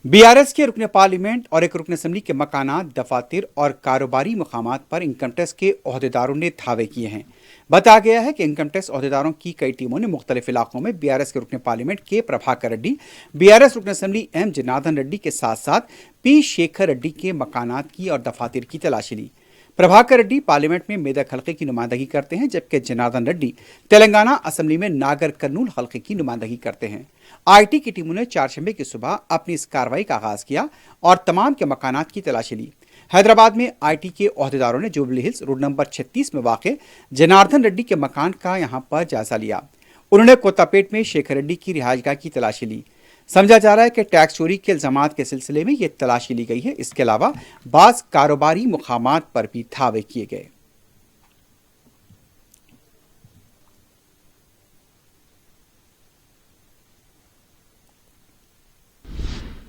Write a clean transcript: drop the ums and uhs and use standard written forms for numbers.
BRS के रुकन parliament और एक रुकन असम्बली के मकानात, दफातर और कारोबारी मकामात पर इनकम टैक्स के अहदेदारों ने धावे किए हैं। बताया गया है कि इनकम टैक्स अहदेदारों की कई टीमों ने मुख्तलिफ इलाकों में बीआरएस के रुकन पार्लियामेंट के प्रभाकर रेड्डी, बीआरएस रुकन असम्बली एम जनार्दन रेड्डी के साथ साथ पी शेखर रेड्डी के मकानात की और दफातर की तलाशी ली। प्रभाकर रेड्डी पार्लियामेंट में मेदक हल्के की नुमाइंदगी करते हैं, जबकि जनार्दन रेड्डी तेलंगाना असम्बली में नागर कर्नूल हल्के की नुमाइंदगी करते हैं। आईटी की टीमों ने चारशंबे की सुबह अपनी इस कार्रवाई का आगाज किया और तमाम के मकानात की तलाशी ली। हैदराबाद में आईटी के अहदेदारों ने जुबली हिल्स रोड नंबर 36 में वाक़ जनार्दन रेड्डी के मकान का यहां पर जायजा लिया। उन्होंने कोतापेट में शेखर रेड्डी की रिहायशगाह की तलाशी ली। समझा जा रहा है कि टैक्स चोरी के इल्जामात के सिलसिले में यह तलाशी ली गई है। इसके अलावा बाज़ कारोबारी मुकामात पर भी धावे किए गए।